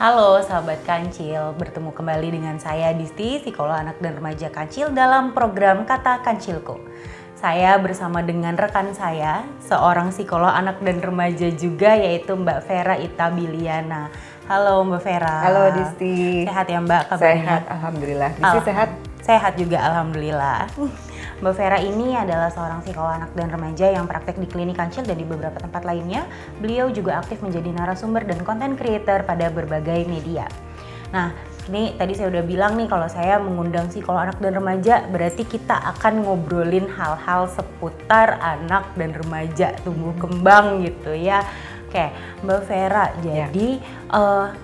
Halo sahabat Kancil, bertemu kembali dengan saya Disti, psikolog anak dan remaja Kancil dalam program Kata Kancilku. Saya bersama dengan rekan saya, seorang psikolog anak dan remaja juga, yaitu Mbak Vera Itabiliana. Halo Mbak Vera. Halo Disti. Sehat ya Mbak kabarnya? Sehat, alhamdulillah. Disti sehat? Sehat juga alhamdulillah. Mbak Vera ini adalah seorang psikolog anak dan remaja yang praktek di Klinik Kancil dan di beberapa tempat lainnya. Beliau juga aktif menjadi narasumber dan content creator pada berbagai media. Nah, ini tadi saya udah bilang nih kalau saya mengundang psikolog anak dan remaja, berarti kita akan ngobrolin hal-hal seputar anak dan remaja, tumbuh kembang gitu ya. Oke, Mbak Vera, jadi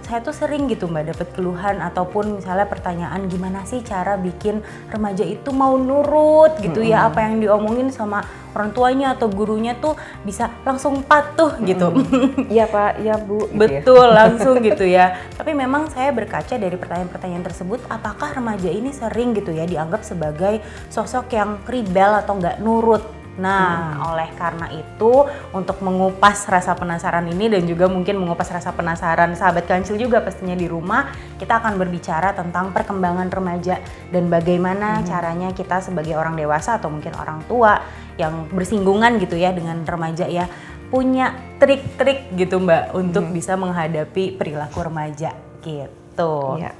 saya tuh sering gitu Mbak dapet keluhan ataupun misalnya pertanyaan gimana sih cara bikin remaja itu mau nurut gitu ya apa yang diomongin sama orang tuanya atau gurunya tuh bisa langsung patuh gitu. Iya Pak, iya Bu. Gitu Betul, ya. langsung gitu ya. Tapi memang saya berkaca dari pertanyaan-pertanyaan tersebut, apakah remaja ini sering gitu ya dianggap sebagai sosok yang rebel atau nggak nurut? Nah, oleh karena itu untuk mengupas rasa penasaran ini dan juga mungkin mengupas rasa penasaran sahabat Kancil juga pastinya di rumah, kita akan berbicara tentang perkembangan remaja dan bagaimana caranya kita sebagai orang dewasa atau mungkin orang tua yang bersinggungan gitu ya dengan remaja ya, punya trik-trik gitu Mbak untuk bisa menghadapi perilaku remaja gitu. Iya.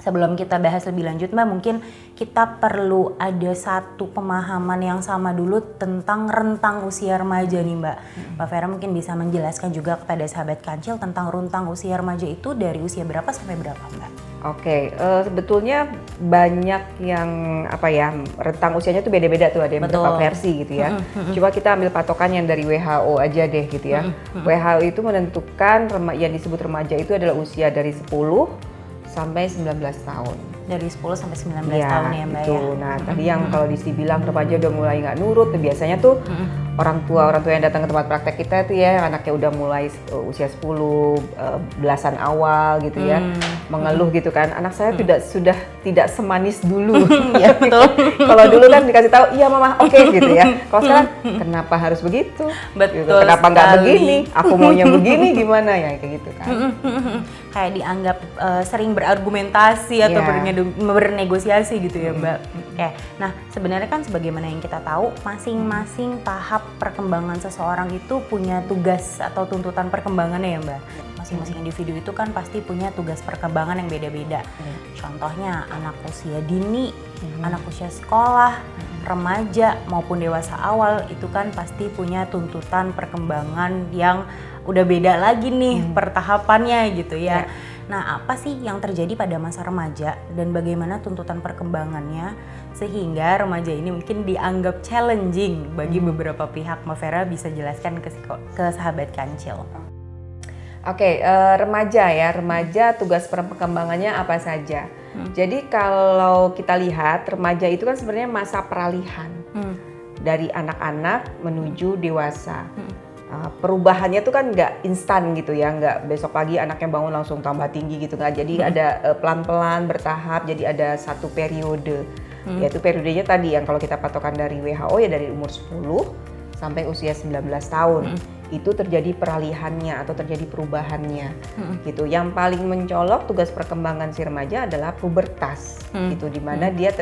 Sebelum kita bahas lebih lanjut Mbak, mungkin kita perlu ada satu pemahaman yang sama dulu tentang rentang usia remaja nih Mbak. Mbak Vera mungkin bisa menjelaskan juga kepada sahabat Kancil tentang rentang usia remaja itu dari usia berapa sampai berapa Mbak? Oke, sebetulnya banyak yang rentang usianya tuh beda-beda tuh, ada yang beberapa versi gitu ya. Coba kita ambil patokan yang dari WHO aja deh gitu ya. WHO itu menentukan yang disebut remaja itu adalah usia dari 10 sampai 19 tahun. Dari 10 sampai 19 tahun ya Mbak itu. ya. Nah tadi yang kalau dibilang remaja udah mulai nggak nurut, biasanya tuh orang tua yang datang ke tempat praktek kita itu ya anaknya udah mulai usia 10 belasan awal gitu ya, mengeluh gitu kan, anak saya sudah tidak semanis dulu. Iya betul. Kalau dulu kan dikasih tahu iya mama oke gitu ya, kalau sekarang kenapa harus begitu? Betul gitu. Kenapa nggak sekali. begini? Aku maunya begini gimana ya kayak gitu kan. Kayak dianggap sering berargumentasi atau bernegosiasi gitu ya Mbak. Oke, nah sebenarnya kan sebagaimana yang kita tahu, masing-masing tahap perkembangan seseorang itu punya tugas atau tuntutan perkembangannya ya Mbak. Masing-masing individu itu kan pasti punya tugas perkembangan yang beda-beda. Contohnya anak usia dini, anak usia sekolah, remaja maupun dewasa awal itu kan pasti punya tuntutan perkembangan yang udah beda lagi nih pertahapannya gitu ya. Nah, apa sih yang terjadi pada masa remaja dan bagaimana tuntutan perkembangannya sehingga remaja ini mungkin dianggap challenging bagi beberapa pihak? Mbak Vera bisa jelaskan ke sahabat Kancil. Oke, remaja tugas perkembangannya apa saja? Jadi kalau kita lihat remaja itu kan sebenarnya masa peralihan dari anak-anak menuju dewasa. Perubahannya tuh kan nggak instan gitu ya, nggak besok pagi anaknya bangun langsung tambah tinggi gitu nggak. Jadi ada pelan-pelan bertahap, jadi ada satu periode. Yaitu periodenya tadi yang kalau kita patokan dari WHO ya dari umur 10 sampai usia 19 tahun. Itu terjadi peralihannya atau terjadi perubahannya gitu. Yang paling mencolok tugas perkembangan si remaja adalah pubertas gitu, dimana dia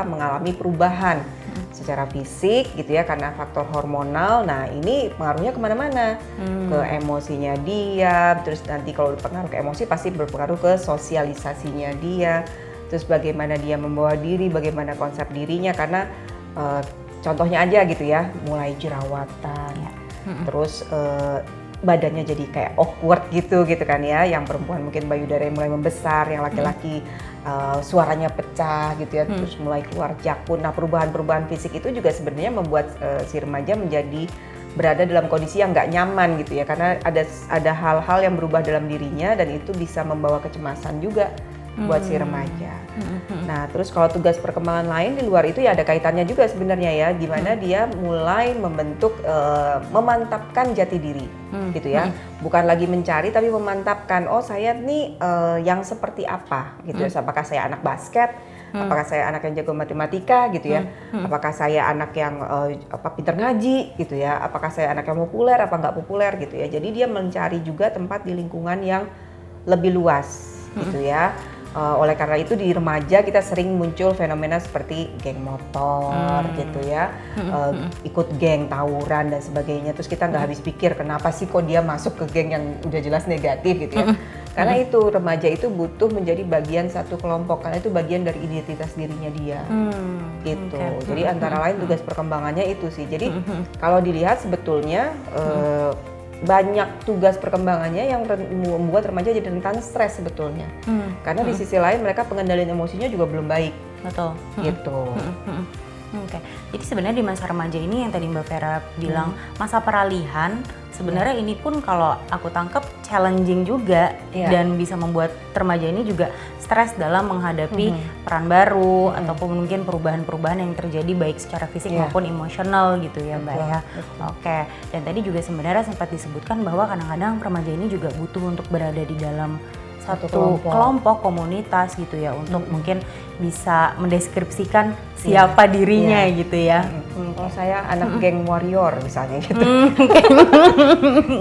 mengalami perubahan secara fisik gitu ya karena faktor hormonal. Nah ini pengaruhnya kemana-mana, ke emosinya dia, terus nanti kalau berpengaruh ke emosi pasti berpengaruh ke sosialisasinya dia, terus bagaimana dia membawa diri, bagaimana konsep dirinya, karena contohnya aja gitu ya, mulai jerawatan, terus badannya jadi kayak awkward gitu kan ya, yang perempuan mungkin payudaranya mulai membesar, yang laki-laki suaranya pecah gitu ya, terus mulai keluar jakun. Nah perubahan-perubahan fisik itu juga sebenarnya membuat si remaja menjadi berada dalam kondisi yang nggak nyaman gitu ya, karena ada hal-hal yang berubah dalam dirinya dan itu bisa membawa kecemasan juga buat si remaja. Nah terus kalau tugas perkembangan lain di luar itu ya ada kaitannya juga sebenarnya ya, gimana dia mulai membentuk, memantapkan jati diri gitu ya, bukan lagi mencari tapi memantapkan, oh saya nih yang seperti apa gitu ya, apakah saya anak basket, apakah saya anak yang jago matematika gitu ya, apakah saya anak yang pintar ngaji gitu ya, apakah saya anak yang populer apa nggak populer gitu ya. Jadi dia mencari juga tempat di lingkungan yang lebih luas gitu ya. Oleh karena itu di remaja kita sering muncul fenomena seperti geng motor gitu ya, ikut geng tawuran dan sebagainya. Terus kita nggak habis pikir kenapa sih kok dia masuk ke geng yang udah jelas negatif gitu ya. Karena itu remaja itu butuh menjadi bagian satu kelompok, karena itu bagian dari identitas dirinya dia gitu. Jadi antara lain tugas perkembangannya itu sih. Jadi kalau dilihat sebetulnya banyak tugas perkembangannya yang membuat remaja jadi rentan stres sebetulnya. Karena di sisi lain mereka pengendalian emosinya juga belum baik. Betul. Gitu. Oke. Jadi sebenarnya di masa remaja ini yang tadi Mbak Vera bilang masa peralihan, sebenarnya ini pun kalau aku tangkap challenging juga dan bisa membuat remaja ini juga stres dalam menghadapi peran baru ataupun mungkin perubahan-perubahan yang terjadi baik secara fisik maupun emosional gitu ya Mbak ya. Oke. Dan tadi juga sebenarnya sempat disebutkan bahwa kadang-kadang remaja ini juga butuh untuk berada di dalam satu kelompok komunitas gitu ya untuk mungkin bisa mendeskripsikan siapa dirinya gitu ya. Kalau saya anak geng warrior misalnya gitu.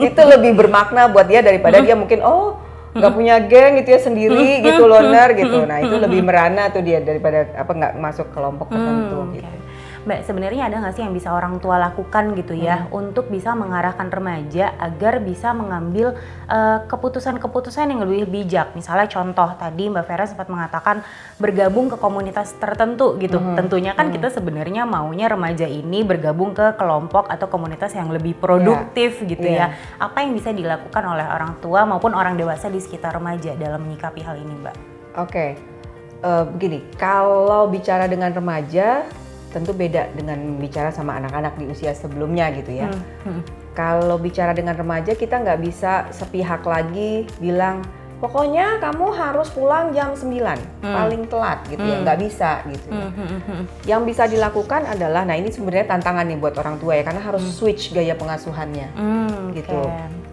Itu lebih bermakna buat dia daripada dia mungkin nggak punya geng gitu ya sendiri gitu loner gitu. Nah itu lebih merana tuh dia daripada nggak masuk kelompok tertentu gitu. Mbak, sebenarnya ada nggak sih yang bisa orang tua lakukan gitu ya untuk bisa mengarahkan remaja agar bisa mengambil keputusan-keputusan yang lebih bijak. Misalnya contoh tadi Mbak Vera sempat mengatakan bergabung ke komunitas tertentu gitu. Tentunya kan kita sebenarnya maunya remaja ini bergabung ke kelompok atau komunitas yang lebih produktif gitu ya. Apa yang bisa dilakukan oleh orang tua maupun orang dewasa di sekitar remaja dalam menyikapi hal ini, Mbak? Oke, begini, kalau bicara dengan remaja tentu beda dengan bicara sama anak-anak di usia sebelumnya gitu ya. Kalau bicara dengan remaja kita nggak bisa sepihak lagi bilang pokoknya kamu harus pulang jam 9 paling telat gitu ya, nggak bisa gitu ya. Yang bisa dilakukan adalah, nah ini sebenarnya tantangan nih buat orang tua ya, karena harus switch gaya pengasuhannya gitu.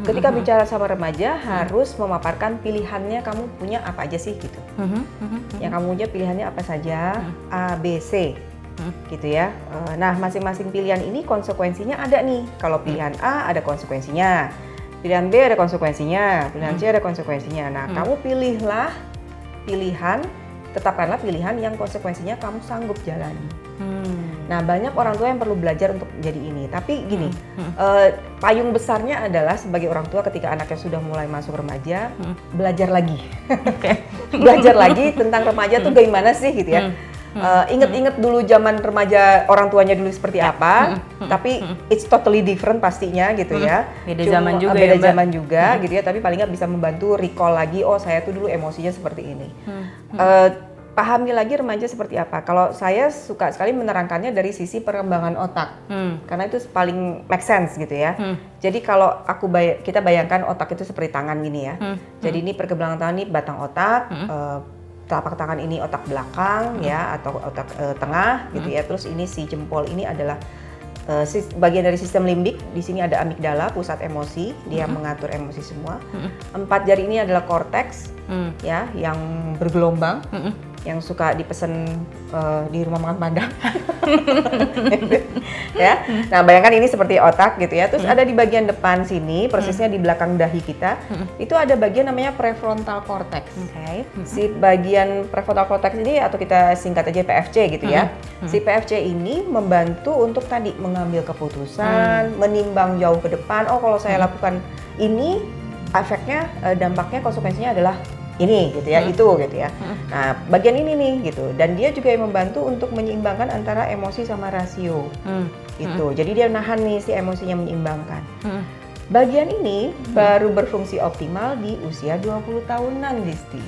Ketika bicara sama remaja harus memaparkan pilihannya, kamu punya apa aja sih gitu. Yang kamu punya pilihannya apa saja, A, B, C. Gitu ya. Nah, masing-masing pilihan ini konsekuensinya ada nih. Kalau pilihan A ada konsekuensinya, pilihan B ada konsekuensinya, pilihan C ada konsekuensinya. Nah, kamu pilihlah pilihan, tetapkanlah pilihan yang konsekuensinya kamu sanggup jalani. Nah, banyak orang tua yang perlu belajar untuk jadi ini. Tapi gini, payung besarnya adalah sebagai orang tua ketika anaknya sudah mulai masuk remaja, belajar lagi. Belajar lagi tentang remaja tuh gimana sih gitu ya. Inget-inget dulu zaman remaja orang tuanya dulu seperti apa, tapi it's totally different pastinya gitu ya. Beda zaman juga beda ya, zaman juga gitu ya, tapi paling nggak bisa membantu recall lagi, oh saya tuh dulu emosinya seperti ini. Pahami lagi remaja seperti apa. Kalau saya suka sekali menerangkannya dari sisi perkembangan otak, karena itu paling make sense gitu ya. Jadi kalau kita bayangkan otak itu seperti tangan gini ya. Jadi ini perkembangan tangan ini batang otak, telapak tangan ini otak belakang ya, atau otak tengah gitu ya. Terus ini si jempol ini adalah bagian dari sistem limbik. Di sini ada amigdala, pusat emosi, dia mengatur emosi semua. 4 jari ini adalah korteks ya, yang bergelombang, yang suka dipesan di rumah makan Padang. Ya. Nah, bayangkan ini seperti otak gitu ya. Terus ada di bagian depan sini, persisnya di belakang dahi kita, itu ada bagian namanya prefrontal cortex. Si bagian prefrontal cortex ini, atau kita singkat aja PFC gitu ya. Si PFC ini membantu untuk tadi mengambil keputusan, menimbang jauh ke depan. Oh, kalau saya lakukan ini, efeknya, dampaknya, konsekuensinya adalah ini gitu ya, itu gitu ya. Nah, bagian ini nih gitu. Dan dia juga yang membantu untuk menyeimbangkan antara emosi sama rasio. Gitu. Jadi dia nahan nih si emosinya, menyeimbangkan. Bagian ini baru berfungsi optimal di usia 20 tahunan, Disti.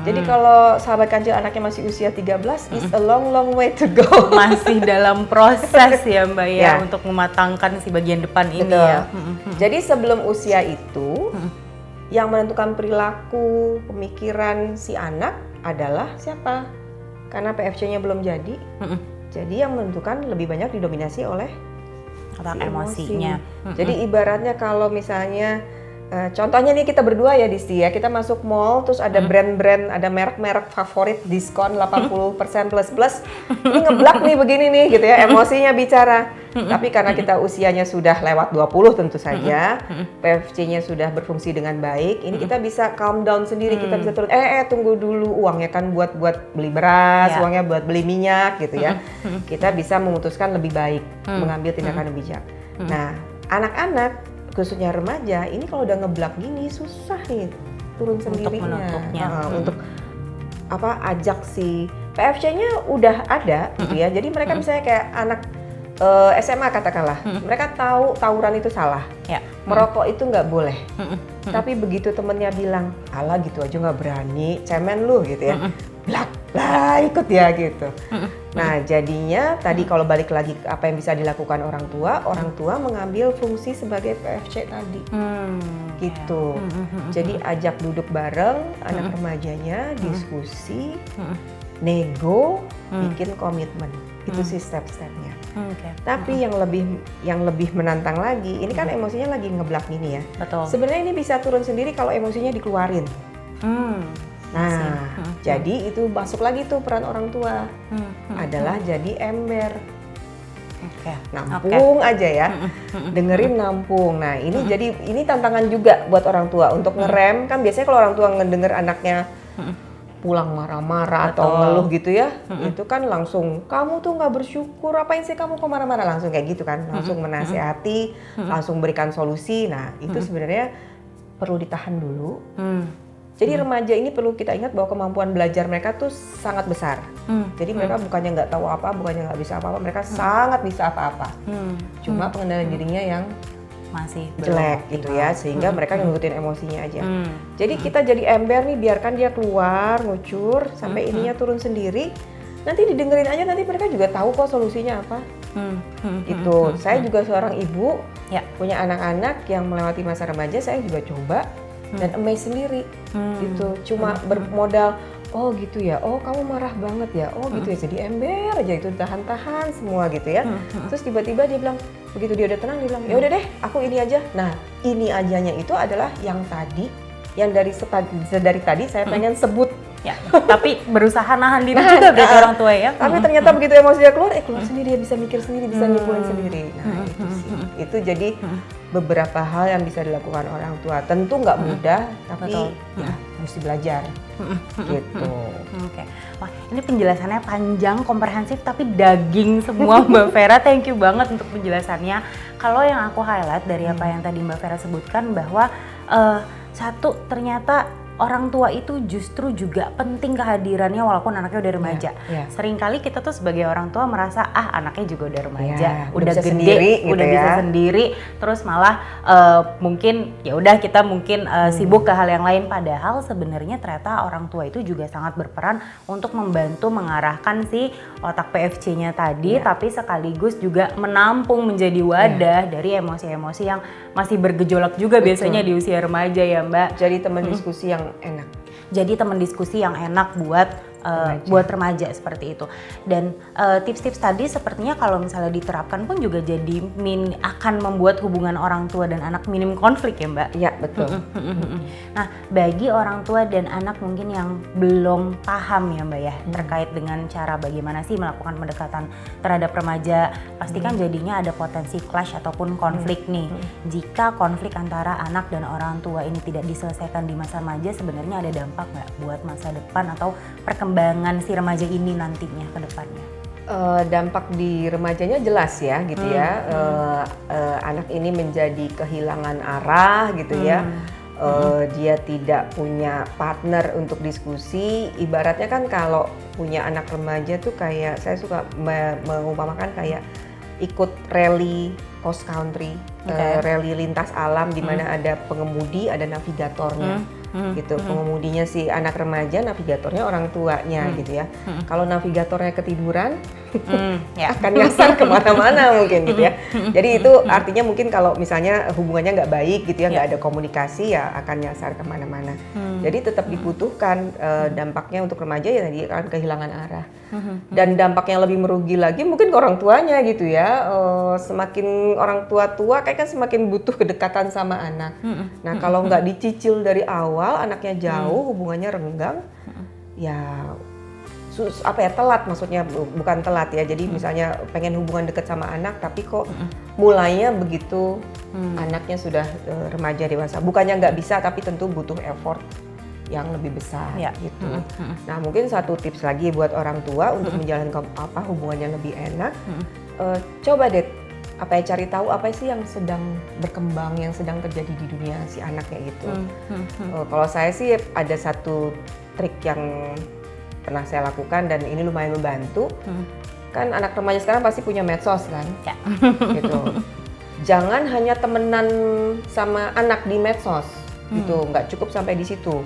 Jadi kalau sahabat kancil anaknya masih usia 13, is a long way to go. Masih dalam proses ya Mbak ya, untuk mematangkan si bagian depan ini ya. Jadi sebelum usia itu, yang menentukan perilaku, pemikiran si anak adalah siapa? Karena PFC-nya belum jadi. Jadi yang menentukan lebih banyak didominasi oleh otak emosinya. Jadi ibaratnya kalau misalnya Contohnya nih kita berdua ya Disti ya, kita masuk mall terus ada brand-brand, ada merek-merek favorit diskon 80% plus. Ini ngeblak nih begini nih gitu ya, emosinya bicara. Tapi karena kita usianya sudah lewat 20 tentu saja, PFC-nya sudah berfungsi dengan baik, ini kita bisa calm down sendiri, kita bisa turun, tunggu dulu, uangnya kan buat beli beras, uangnya buat beli minyak gitu ya. Kita bisa memutuskan lebih baik, mengambil tindakan lebih bijak. Nah, anak-anak khususnya remaja ini kalau udah ngeblak gini susah nih turun sendirinya. Untuk menutupnya. Untuk ajak si PFC-nya udah ada gitu ya. Jadi mereka misalnya kayak anak SMA katakanlah, mereka tahu tawuran itu salah, merokok itu nggak boleh. Tapi begitu temennya bilang, alah gitu aja nggak berani, cemen lu gitu ya, blak lah ikut ya gitu. Nah jadinya tadi kalau balik lagi apa yang bisa dilakukan orang tua mengambil fungsi sebagai PFC tadi, gitu. Jadi ajak duduk bareng anak remajanya, diskusi, nego, bikin komitmen. Itu sih step-stepnya. Tapi yang lebih menantang lagi, ini kan emosinya lagi ngeblak gini ya. Betul. Sebenarnya ini bisa turun sendiri kalau emosinya dikeluarin. Nah, jadi itu masuk lagi tuh peran orang tua adalah jadi ember. Nampung aja ya, dengerin nampung. Nah ini jadi ini tantangan juga buat orang tua untuk ngerem. Kan biasanya kalau orang tua ngedenger anaknya pulang marah-marah atau ngeluh gitu ya, itu kan langsung kamu tuh nggak bersyukur, apain sih kamu kok marah-marah, langsung kayak gitu kan, langsung menasehati, langsung berikan solusi. Nah itu sebenarnya perlu ditahan dulu. Jadi remaja ini perlu kita ingat bahwa kemampuan belajar mereka tuh sangat besar. Jadi mereka bukannya nggak tahu apa, bukannya nggak bisa apa-apa, mereka sangat bisa apa-apa. Cuma pengendalian dirinya yang masih jelek gitu ya, sehingga mereka ngikutin emosinya aja. Jadi kita jadi ember nih, biarkan dia keluar, ngucur, sampai ininya turun sendiri. Nanti didengerin aja, nanti mereka juga tahu kok solusinya apa. Gitu. Saya juga seorang ibu, punya anak-anak yang melewati masa remaja, saya juga coba. Dan amazed sendiri gitu, cuma bermodal oh gitu ya, oh kamu marah banget ya, oh gitu ya, jadi ember aja itu, tahan-tahan semua gitu ya. Terus tiba-tiba dia bilang, begitu dia udah tenang dia bilang, ya udah deh aku ini aja. Nah ini ajanya itu adalah yang tadi, yang dari tadi saya pengen sebut ya, tapi berusaha nahan diri juga berarti orang tua ya. Tapi ternyata begitu emosi dia keluar sendiri, dia bisa mikir sendiri, bisa nyimpulin sendiri. Nah itu sih, itu jadi beberapa hal yang bisa dilakukan orang tua. Tentu nggak mudah, tapi ya mesti belajar. Gitu. Wah ini penjelasannya panjang, komprehensif, tapi daging semua Mbak Vera. Thank you banget untuk penjelasannya. Kalau yang aku highlight dari apa yang tadi Mbak Vera sebutkan bahwa satu, ternyata orang tua itu justru juga penting kehadirannya walaupun anaknya udah remaja. Seringkali kita tuh sebagai orang tua merasa anaknya juga udah remaja, udah gede, sendiri, udah gitu bisa sendiri, terus malah mungkin ya udah kita mungkin sibuk ke hal yang lain. Padahal sebenarnya ternyata orang tua itu juga sangat berperan untuk membantu mengarahkan si otak PFC-nya tadi, tapi sekaligus juga menampung menjadi wadah dari emosi-emosi yang masih bergejolak juga biasanya di usia remaja ya Mbak. Jadi teman diskusi yang enak. Jadi teman diskusi yang enak buat remaja seperti itu. Dan tips-tips tadi sepertinya kalau misalnya diterapkan pun juga jadi akan membuat hubungan orang tua dan anak minim konflik ya Mbak? Iya betul. Nah bagi orang tua dan anak mungkin yang belum paham ya Mbak ya terkait dengan cara bagaimana sih melakukan pendekatan terhadap remaja, pastikan jadinya ada potensi clash ataupun konflik nih. Jika konflik antara anak dan orang tua ini tidak diselesaikan di masa remaja, sebenarnya ada dampak nggak buat masa depan atau perkembangan si remaja ini nantinya ke depannya? Dampak di remajanya jelas ya gitu ya. Anak ini menjadi kehilangan arah gitu ya. Dia tidak punya partner untuk diskusi. Ibaratnya kan kalau punya anak remaja tuh kayak, saya suka mengumpamakan kayak ikut rally cross country, rally lintas alam di mana ada pengemudi, ada navigatornya. gitu. Pengemudinya si anak remaja, navigatornya orang tuanya gitu ya. Kalau navigatornya ketiduran, akan nyasar kemana-mana mungkin gitu ya. Jadi itu artinya mungkin kalau misalnya hubungannya nggak baik gitu ya, nggak ada komunikasi ya akan nyasar kemana-mana. Jadi tetap dibutuhkan dampaknya untuk remaja ya tadi akan kehilangan arah. Dan dampak yang lebih merugi lagi mungkin ke orang tuanya gitu ya. Semakin orang tua kayak kan semakin butuh kedekatan sama anak. Nah kalau nggak dicicil dari awal, anaknya jauh, hubungannya renggang, ya telat, maksudnya bukan telat ya. Jadi misalnya pengen hubungan dekat sama anak, tapi kok mulainya begitu anaknya sudah remaja dewasa. Bukannya nggak bisa, tapi tentu butuh effort yang lebih besar gitu. Nah mungkin satu tips lagi buat orang tua untuk menjalankan hubungannya lebih enak, coba deh cari tahu apa sih yang sedang berkembang, yang sedang terjadi di dunia si anaknya gitu. Kalau saya sih ada satu trik yang pernah saya lakukan dan ini lumayan membantu. Kan anak remaja sekarang pasti punya medsos kan, gitu. Jangan hanya temenan sama anak di medsos. Gitu, nggak cukup sampai di situ.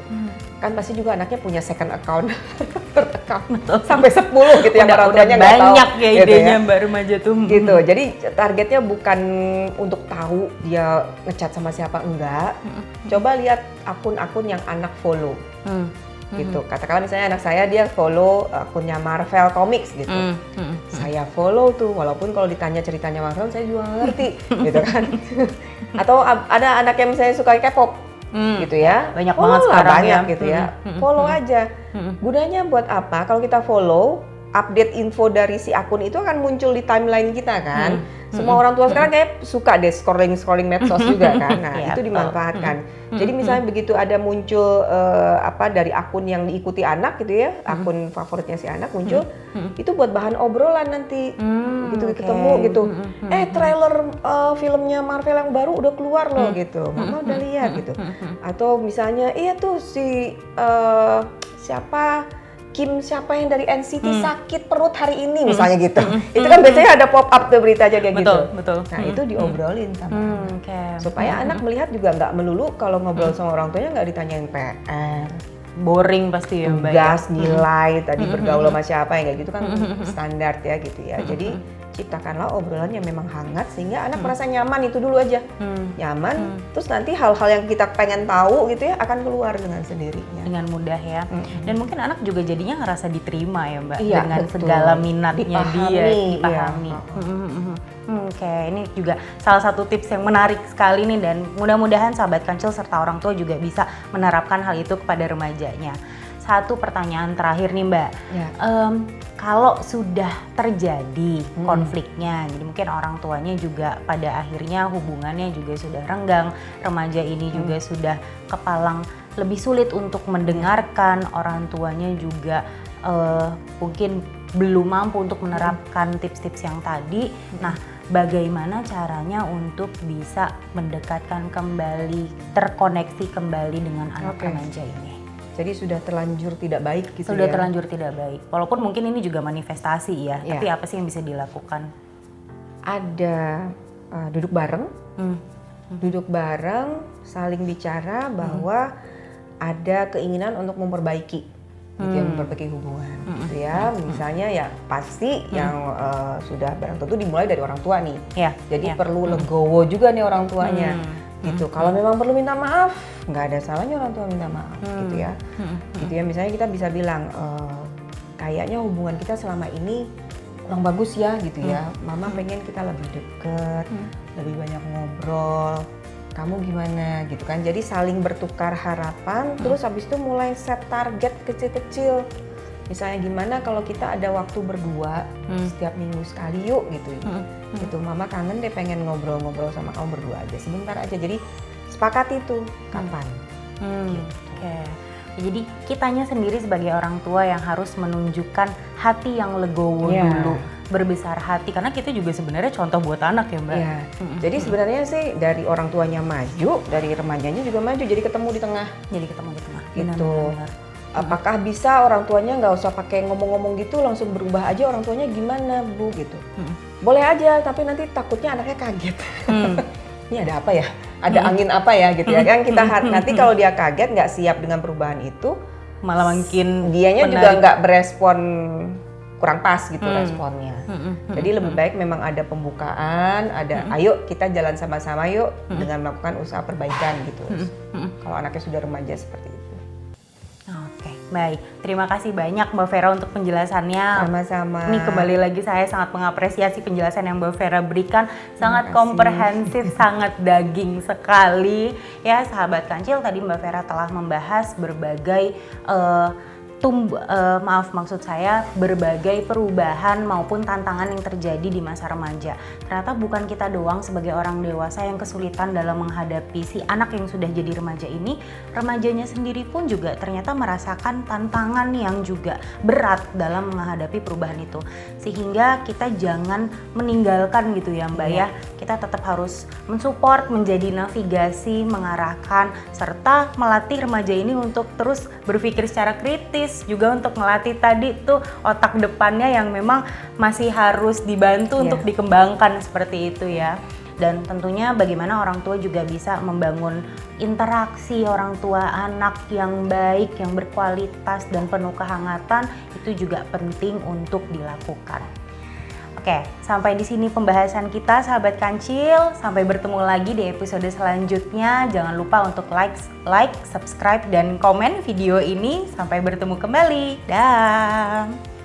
Kan pasti juga anaknya punya second account, third account, sampai 10 gitu yang orang tuanya nggak tahu. Banyak ya gitu idenya Mbak remaja tuh. Gitu, jadi targetnya bukan untuk tahu dia ngechat sama siapa, enggak. Coba lihat akun-akun yang anak follow. Gitu, katakanlah misalnya anak saya dia follow akunnya Marvel Comics gitu. Saya follow tuh, walaupun kalau ditanya ceritanya Marvel saya juga nggak ngerti, gitu kan. Atau ada anak yang misalnya suka K-pop. Gitu ya, banyak banget sekarang banyak ya. gitu ya. Follow aja. Gunanya buat apa? Kalau kita follow, update info dari si akun itu akan muncul di timeline kita kan. Semua orang tua sekarang kayak suka deh scrolling medsos juga kan. Nah, itu dimanfaatkan. Jadi misalnya begitu ada muncul dari akun yang diikuti anak gitu ya, akun favoritnya si anak muncul, itu buat bahan obrolan nanti. Gitu ketemu gitu. Trailer filmnya Marvel yang baru udah keluar loh gitu. Mama udah lihat gitu. Atau misalnya iya tuh si siapa yang dari NCT sakit perut hari ini misalnya gitu. Itu kan biasanya ada pop up tuh berita aja kayak gitu. Betul. Nah itu diobrolin sama anak. Supaya anak melihat juga nggak melulu kalau ngobrol sama orang tuanya nggak ditanyain PR. Boring pasti ya Mbak. Tugas, nilai, tadi bergaul sama siapa yang kayak gitu kan standar ya gitu ya. Jadi ciptakanlah obrolan yang memang hangat sehingga anak merasa nyaman itu dulu aja. Nyaman, terus nanti hal-hal yang kita pengen tahu gitu ya akan keluar dengan sendirinya. Dengan mudah ya. Dan mungkin anak juga jadinya ngerasa diterima ya Mbak, iya, dengan betul. segala minatnya dia dipahami. Iya. Ini juga salah satu tips yang menarik sekali nih dan mudah-mudahan sahabat kancil serta orang tua juga bisa menerapkan hal itu kepada remajanya. Satu pertanyaan terakhir nih Mbak, kalau sudah terjadi konfliknya, jadi mungkin orang tuanya juga pada akhirnya hubungannya juga sudah renggang, remaja ini juga sudah kepalang lebih sulit untuk mendengarkan, orang tuanya juga mungkin belum mampu untuk menerapkan tips-tips yang tadi. Nah, bagaimana caranya untuk bisa mendekatkan kembali, terkoneksi kembali dengan anak remaja ini? Jadi sudah terlanjur tidak baik gitu Sudah ya? terlanjur tidak baik. Walaupun mungkin ini juga manifestasi ya, tapi apa sih yang bisa dilakukan? Ada duduk bareng, duduk bareng, saling bicara bahwa ada keinginan untuk memperbaiki, gitu ya, memperbaiki hubungan, gitu ya. Misalnya ya pasti yang sudah bareng tentu dimulai dari orang tua nih. Jadi perlu legowo juga nih orang tuanya. Gitu. Kalau memang perlu minta maaf, nggak ada salahnya orang tua minta maaf, gitu ya. Gitu ya. Misalnya kita bisa bilang, kayaknya hubungan kita selama ini kurang bagus ya, gitu ya. Mama pengen kita lebih deket, lebih banyak ngobrol. Kamu gimana, gitu kan? Jadi saling bertukar harapan. Terus habis itu mulai set target kecil-kecil. Misalnya gimana kalau kita ada waktu berdua setiap minggu sekali yuk gitu. Gitu, Mama kangen deh pengen ngobrol-ngobrol sama kamu berdua aja sebentar aja. Jadi sepakati itu kapan. Gitu. Jadi kitanya sendiri sebagai orang tua yang harus menunjukkan hati yang legowo dulu, berbesar hati, karena kita juga sebenarnya contoh buat anak ya Mbak. Jadi sebenarnya sih dari orang tuanya maju, dari remajanya juga maju, jadi ketemu di tengah. Gitu. Benar. Apakah bisa orang tuanya nggak usah pakai ngomong-ngomong gitu langsung berubah aja, orang tuanya gimana Bu gitu. Boleh aja, tapi nanti takutnya anaknya kaget. ini ada apa ya? Ada angin apa ya gitu ya kan kita nanti kalau dia kaget nggak siap dengan perubahan itu malah makin dianya menarik. juga nggak berespon kurang pas gitu responnya. Jadi lebih baik memang ada pembukaan, ada ayo kita jalan sama-sama yuk dengan melakukan usaha perbaikan gitu. Kalau anaknya sudah remaja seperti itu. Oke, baik. Terima kasih banyak Mbak Vera untuk penjelasannya. Sama-sama. Ini kembali lagi saya sangat mengapresiasi penjelasan yang Mbak Vera berikan. Sangat kasih. komprehensif, sangat daging sekali. Ya, sahabat kancil, tadi Mbak Vera telah membahas berbagai maksud saya berbagai perubahan maupun tantangan yang terjadi di masa remaja. Ternyata bukan kita doang sebagai orang dewasa yang kesulitan dalam menghadapi si anak yang sudah jadi remaja ini, remajanya sendiri pun juga ternyata merasakan tantangan yang juga berat dalam menghadapi perubahan itu. Sehingga kita jangan meninggalkan gitu ya Mbak ya. Kita tetap harus mensupport, menjadi navigasi, mengarahkan, serta melatih remaja ini untuk terus berpikir secara kritis, juga untuk melatih tadi tuh otak depannya yang memang masih harus dibantu untuk dikembangkan seperti itu ya. Dan tentunya bagaimana orang tua juga bisa membangun interaksi orang tua anak yang baik, yang berkualitas dan penuh kehangatan, itu juga penting untuk dilakukan. Oke, sampai di sini pembahasan kita sahabat kancil. Sampai bertemu lagi di episode selanjutnya. Jangan lupa untuk like, subscribe, dan komen video ini. Sampai bertemu kembali. Dah.